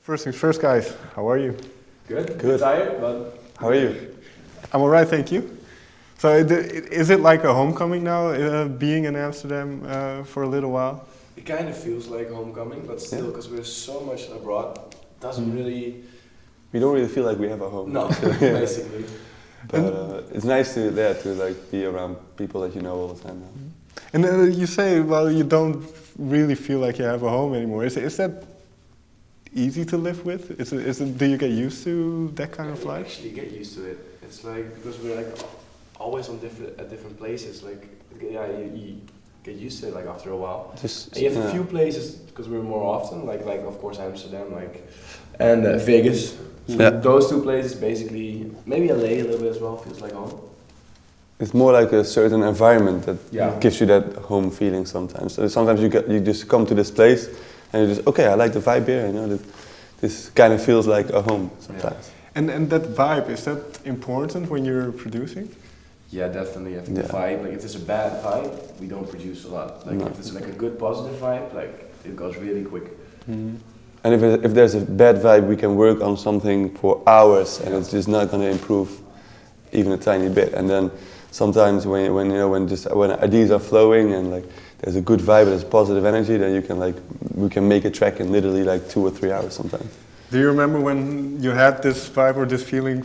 First things first, guys. How are you? Good. Good. Tired, but How are you? I'm alright, thank you. So, is it like a homecoming now, being in Amsterdam for a little while? it kind of feels like homecoming, but still, because we're so much abroad, doesn't really. We don't really feel like we have a home. No, basically. But it's nice to like be around people that you know all the time now. And you say, well, you don't really feel like you have a home anymore. Is that easy to live with? Do you get used to that kind of You life? actually get used to it. It's like because we're like always on different places. Like you get used to it like after a while. Just And you have a few places because we're more often like of course Amsterdam and Vegas. So Yeah. those two places basically maybe LA a little bit as well feels like home. It's more like a certain environment that Yeah. gives you that home feeling sometimes. So sometimes you just come to this place and you just okay, I like the vibe here. You know that this kind of feels like a home sometimes. And that vibe, is that important when you're producing? Yeah, definitely. I think the Yeah. vibe, like if it's a bad vibe, we don't produce a lot. Like No. if it's like a good positive vibe, like it goes really quick. And if there's a bad vibe, we can work on something for hours, and it's just not going to improve even a tiny bit. And then sometimes when ideas are flowing and like there's a good vibe, there's positive energy, then we can make a track in literally like 2 or 3 hours sometimes. Do you remember when you had this vibe or this feeling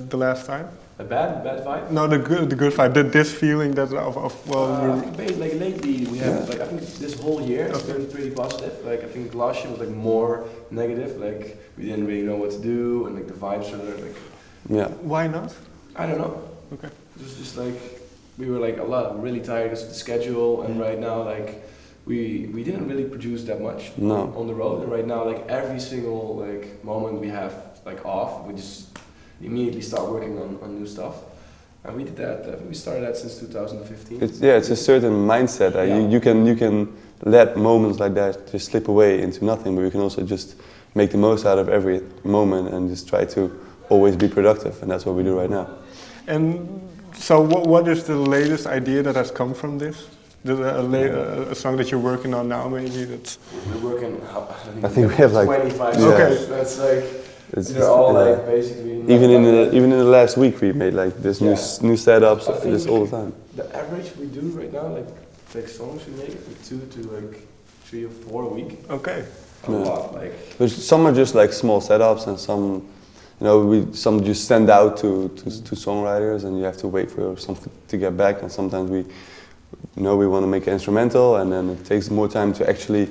the last time? A bad vibe? No, the good vibe. This feeling that I think like lately we have like I think this whole year it's been pretty positive. Like I think last year was like more negative. Like we didn't really know what to do and like the vibes were like. Yeah. why not? I don't know. Okay. It was just like we were like really tired of the schedule and right now like we didn't really produce that much No. on the road and right now like every single like moment we have like off we just immediately start working on new stuff and we did that we started that since 2015. It's a certain mindset. You can let moments like that just slip away into nothing, but you can also just make the most out of every moment and just try to always be productive, and that's what we do right now. And so, what is the latest idea that has come from this? A song that you're working on now, maybe that's. We're working. I think we have like 25 yeah. songs. Okay. That's like It's they're all like basically. even in the last week we made like this new setups I think this all the time. The average we do right now, like songs we make, like 2 to like 3 or 4 a week. Okay. A Yeah. lot, like. Some are just like small setups, and some, some just stand out to songwriters, and you have to wait for something to get back. And sometimes we want to make an instrumental, and then it takes more time to actually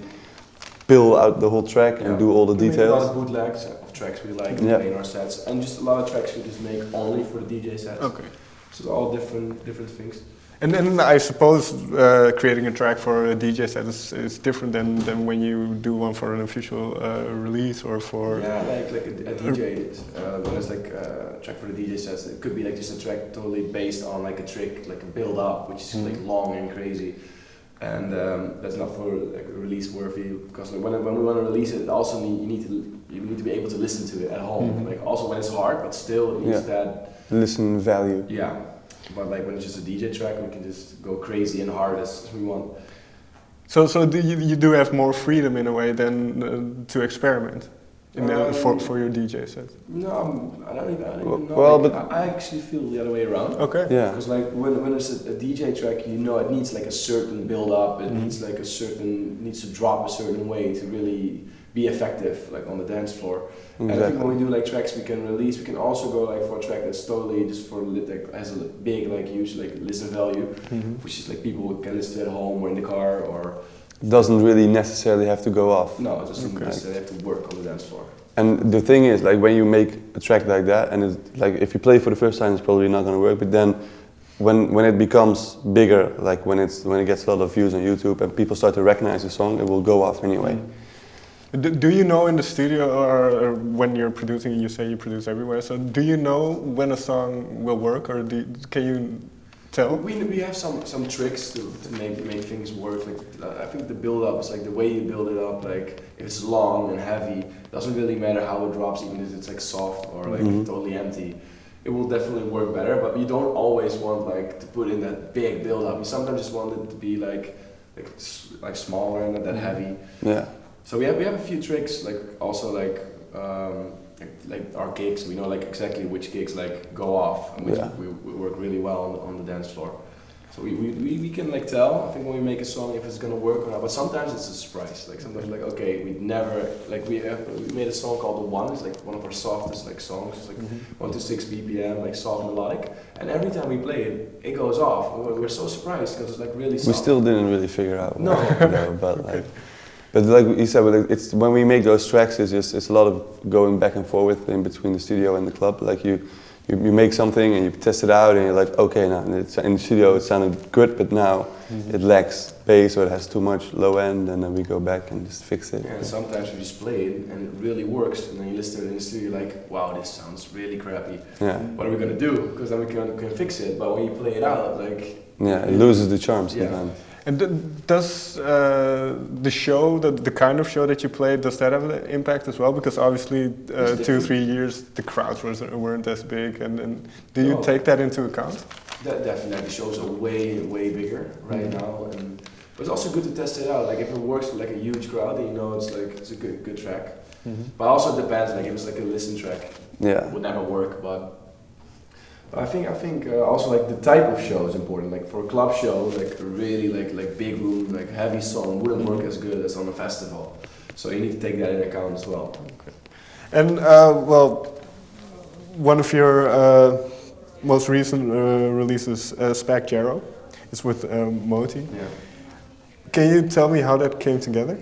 build out the whole track and do all the We details. make a lot of bootlegs of tracks we like and play in our sets, and just a lot of tracks we just make only for the DJ sets. Okay. So it's all different things. And then I suppose creating a track for a DJ set is different than when you do one for an official release or for. Yeah, like a DJ. When it's like a track for the DJ sets, it could be like just a track totally based on like a trick, like a build up, which is like long and crazy. And that's not for like release worthy because like, when we want to release it, also you need to be able to listen to it at home. Like also when it's hard, but still it needs that listen value. Yeah, but like when it's just a DJ track, we can just go crazy and hard as we want. So you do have more freedom in a way than to experiment for your DJ set. No, I don't even know. Well, like, but I actually feel the other way around. Okay. Yeah. Because like when it's a DJ track, it needs like a certain build up. It needs like needs to drop a certain way to really be effective, like on the dance floor. Exactly. And I think when we do like tracks we can release, we can also go like for a track that's totally just for like has a big like huge like listen value, which is like people can listen to at home or in the car or. doesn't really necessarily have to go off. No, it doesn't necessarily have to work on the dance floor. And the thing is, like when you make a track like that, and it's, like if you play it for the first time, it's probably not going to work. But then, when it becomes bigger, like when it gets a lot of views on YouTube and people start to recognize the song, it will go off anyway. Do you know in the studio or when you're producing, you say you produce everywhere, so do you know when a song will work or can you tell? We have some tricks to make things work. Like I think the build up is like the way you build it up. Like if it's long and heavy, it doesn't really matter how it drops, even if it's like soft or like totally empty. It will definitely work better. But you don't always want like to put in that big build up. You sometimes just want it to be like smaller and not that heavy. Yeah. So we have a few tricks. Like also like like our gigs. We know like exactly which gigs like go off, and we work really well on the dance floor. So we can like tell, I think, when we make a song if it's gonna work or not. But sometimes it's a surprise. Like sometimes like, okay, we never like we made a song called The One. It's like one of our softest like songs. It's like 1 to 6 BPM, like soft melodic. And every time we play it, it goes off. We're so surprised because it's like really soft. We still didn't really figure out. No. But like. But like you said, it's when we make those tracks, it's a lot of going back and forth in between the studio and the club. Like you make something and you test it out and you're like, okay, now in the studio it sounded good, but now it lacks bass or it has too much low end, and then we go back and just fix it. Yeah, and sometimes we just play it and it really works, and then you listen to it in the studio, you're like, wow, this sounds really crappy. Yeah. What are we gonna do? Because then we can fix it. But when you play it out, like it loses the charm sometimes. And does the show, the kind of show that you play, does that have an impact as well? Because obviously 2-3 years the crowds weren't as big, and do you take that into account? Definitely, the shows are way bigger right now, and but it's also good to test it out. Like if it works for like a huge crowd, then you know it's a good track. But also it depends. Like if it's like a listen track, it would never work. But I think also like the type of show is important. Like for a club show, like a really like big room, like heavy song wouldn't work as good as on a festival. So you need to take that into account as well. Okay. And well, one of your most recent releases, Spack Jarrow, is with MOTi. Yeah. Can you tell me how that came together?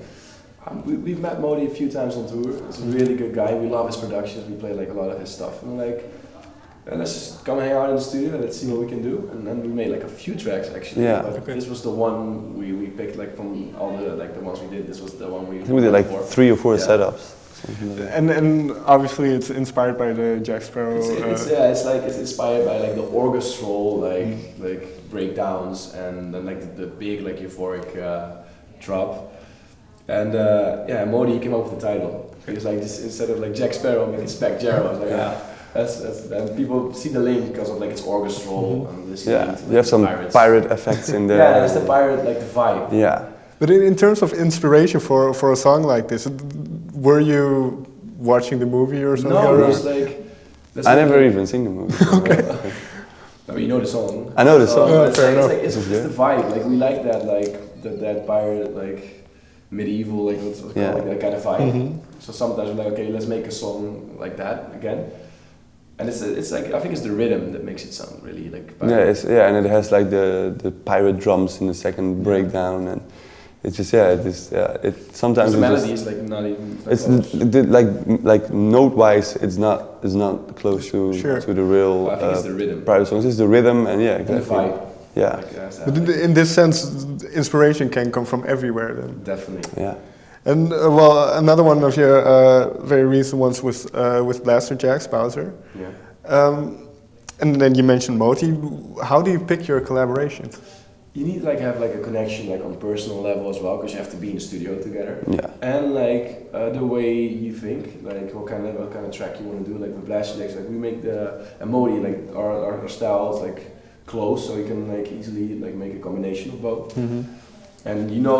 We've met MOTi a few times on tour. He's a really good guy. We love his productions. We play like a lot of his stuff. And like, let's just come hang out in the studio and let's see what we can do. And then we made like a few tracks actually. Yeah. But this was the one we picked like from all the ones we did. This was the one we. I think we did like 3 or 4 setups. And obviously it's inspired by the Jack Sparrow. It's inspired by like the orchestral like breakdowns and then like the big like euphoric drop. And MOTi came up with the title. He was like, this, instead of like Jack Sparrow, make it Spack Jarrow. I was like, that's and people see the link because of like it's orchestral and listening to like, you have some pirate effects in there. Yeah, it's the pirate like the vibe. Yeah. But in terms of inspiration for a song like this, were you watching the movie or something? No, it was like. I never even seen the movie. Okay. I mean, you know the song. I know the song. It's the vibe. Like we like that, like that pirate, like medieval, like what's called, like that kind of vibe. So sometimes we're like, okay, let's make a song like that again. And it's like I think it's the rhythm that makes it sound really like. Pirate. And it has like the pirate drums in the second breakdown, and it's just it sometimes the melody is like not even. It's like note wise, it's not close to the real. I think it's the rhythm. Pirate songs. It's the rhythm and and the vibe. Yeah. Like, but in this sense, inspiration can come from everywhere then. Definitely. Yeah. And well, another one of your very recent ones was with Blaster Jack Spouser. Yeah. And then you mentioned MOTi. How do you pick your collaborations? You need like have like a connection like on personal level as well, because you have to be in the studio together. Yeah. And like the way you think, like what kind of track you want to do. Like with Blaster Jacks, like we make the MOTi like our styles like close, so you can like easily like make a combination of both. And you know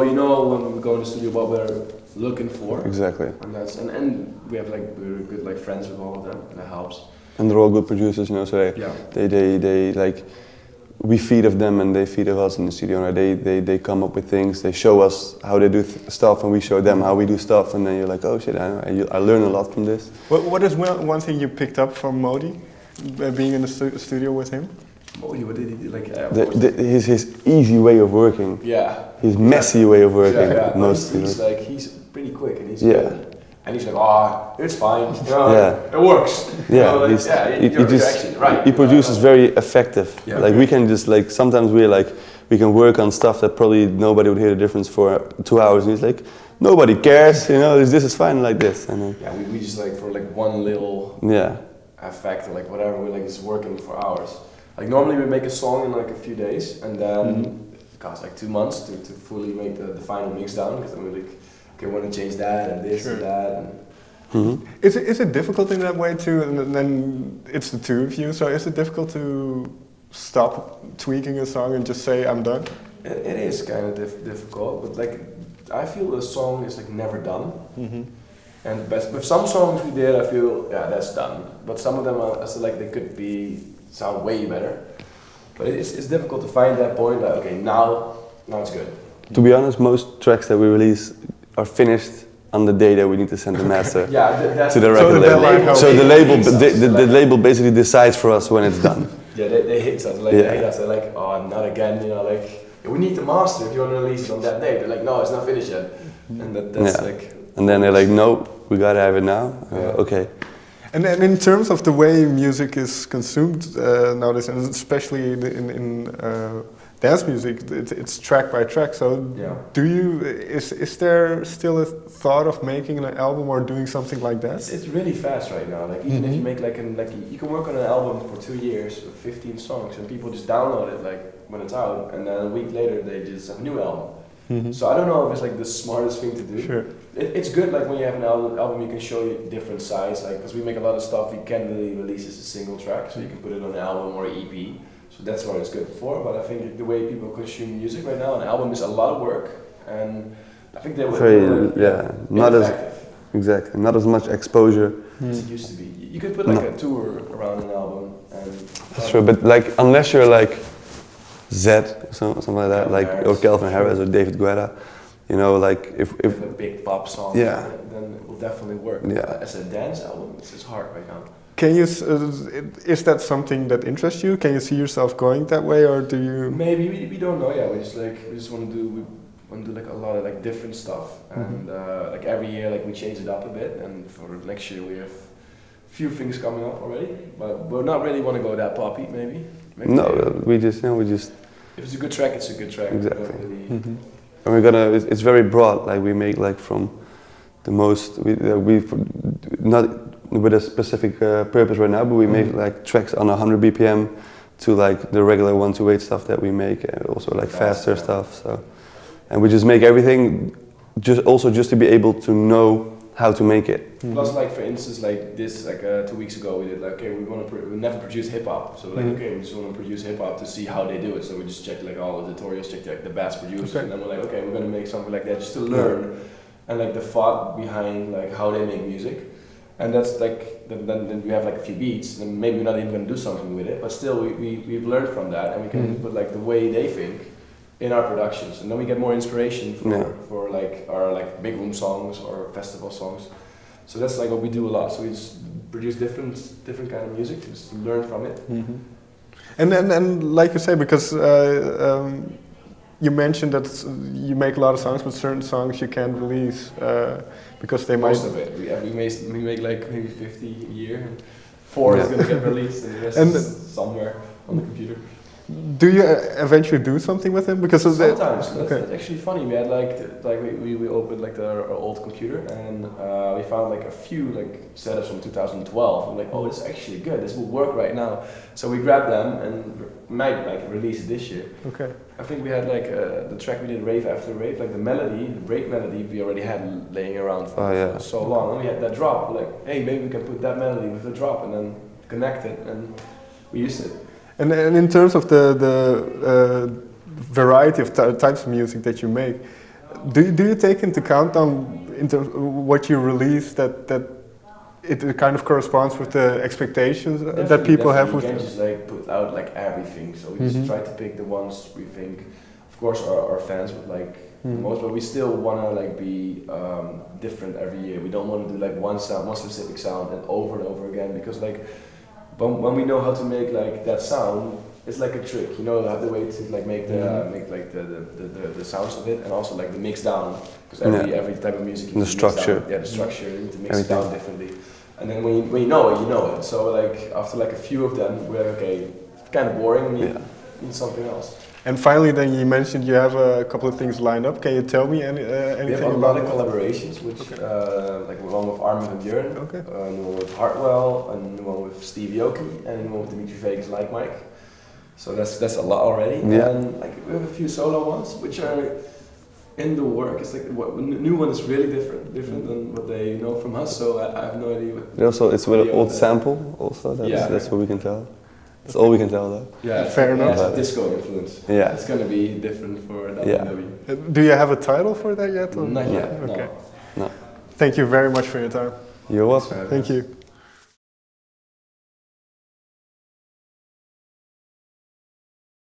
when we go in the studio what we're looking for. Exactly. And we have like we're good like friends with all of them, and that helps. And they're all good producers, so they like we feed off them and they feed off us in the studio. They come up with things, they show us how they do stuff, and we show them how we do stuff, and then you're like, oh shit, I learn a lot from this. What is one thing you picked up from MOTi, being in the studio with him? MOTi, what did he do? Like his easy way of working. Yeah. His messy way of working. Mostly. He's pretty quick and he's good. And he's like, it's fine. It works. Yeah, he produces very effective. Yeah, like we can just like sometimes we can work on stuff that probably nobody would hear the difference for 2 hours, and he's like, nobody cares, this is fine like this. And we just like for like one little effect or like whatever, we're like just working for hours. Like normally we make a song in like a few days, and then it costs like 2 months to fully make the final mix down, because then we're like, okay, want to change that and this and that. And Is it difficult in that way too? And then it's the two of you, so is it difficult to stop tweaking a song and just say I'm done? It is kind of difficult, but like I feel a song is like never done. And with some songs we did, I feel that's done. But some of them I feel like they could sound way better. But it's difficult to find that point. Like okay, now it's good. To be honest, most tracks that we release are finished on the day that we need to send the master that's to the record label. So the label basically decides for us when it's done. Yeah, they hate us. Like they hate us. They're like, oh, not again. You know, like we need the master if you want to release it on that day. They're like, no, it's not finished yet. And that's like. And then they're like, no, we gotta have it now. Okay. And then in terms of the way music is consumed nowadays, and especially in dance music, it's track by track. So, is there still a thought of making an album or doing something like that? It's really fast right now. Like even if you make you can work on an album for 2 years with 15 songs, and people just download it like when it's out, and then a week later they just have a new album. So I don't know if it's like the smartest thing to do. Sure. It's good like when you have an album you can show you different sides, like because we make a lot of stuff we can't really release as a single track, so you can put it on an album or an EP. So that's what it's good for. But I think the way people consume music right now, an album is a lot of work, and I think they were not as much exposure as it used to be. You could put like a tour around an album, and that's true. But like unless you're like Zed, something like that, like Harris, or Calvin Harris or David Guetta, you know, like if a big pop song, then it will definitely work. Yeah. As a dance album, it's hard right now. Can you? Is that something that interests you? Can you see yourself going that way, or do you? Maybe we don't know yet. We just want to do like a lot of like different stuff, and like every year like we change it up a bit. And for next year we have a few things coming up already, but we're not really want to go that poppy. Maybe we just. If it's a good track, it's a good track. Exactly. And we're gonna. It's very broad. Like we make like from the most. We not with a specific purpose right now, but we make like tracks on 100 BPM to like the regular 128 stuff that we make, and also like faster stuff. So, and we just make everything just to be able to know how to make it. Plus, like for instance, like this, like 2 weeks ago, we did like okay, we never produced hip hop, so like okay, we just want to produce hip hop to see how they do it. So we just checked like all the tutorials, checked like the best producers, and then we're like okay, we're gonna make something like that just to learn, and like the thought behind like how they make music, and that's like then we have like a few beats, and maybe we're not even gonna do something with it, but still we've learned from that, and we can put like the way they think in our productions, and then we get more inspiration for like our like big room songs or festival songs. So that's like what we do a lot. So we just produce different kind of music, just to learn from it. And like you say, because you mentioned that you make a lot of songs, but certain songs you can't release because they Most of it. We make like maybe 50 a year. And 4 is gonna get released, and the rest is somewhere on the computer. Do you eventually do something with him? Because sometimes that's actually funny. We had we opened like our old computer, and we found like a few like setups from 2012. I'm like, oh, it's actually good. This will work right now. So we grabbed them and might like release it this year. Okay. I think we had like the track we did Rave After Rave, like the melody, the break melody we already had laying around for so long, and we had that drop. We're like, hey, maybe we can put that melody with the drop and then connect it, and we used it. And in terms of the variety of types of music that you make, do you take into account what you release that it kind of corresponds with the expectations that people have? We can't just like put out like everything, so we just try to pick the ones we think, of course, our fans would like the most, but we still want to like be different every year. We don't want to do like one specific sound and over again, because like. But when we know how to make like that sound, it's like a trick. You know the way to like make the sounds of it, and also like the mix down, because every type of music you the structure. The structure you need to mix it down differently. And then when you know it, you know it. So like after like a few of them, we're like, okay, it's kind of boring. We need something else. And finally, then you mentioned you have a couple of things lined up. Can you tell me anything about it? We have a lot of collaborations, which like one with Armin and Buuren, one with Hardwell, and one with Steve Aoki, and one with Dimitri Vegas like Mike. So that's a lot already. Yeah. And like we have a few solo ones, which are in the work. It's like the new one is really different than what they know from us. So I have no idea. It's with an old sample. Also, that's what we can tell. That's all we can tell, though. Yeah, fair enough. It's a disco influence. Yeah, it's gonna be different for WW. Do you have a title for that yet? Or? Not yet. Okay. No. Thank you very much for your time. You're welcome. Thank you.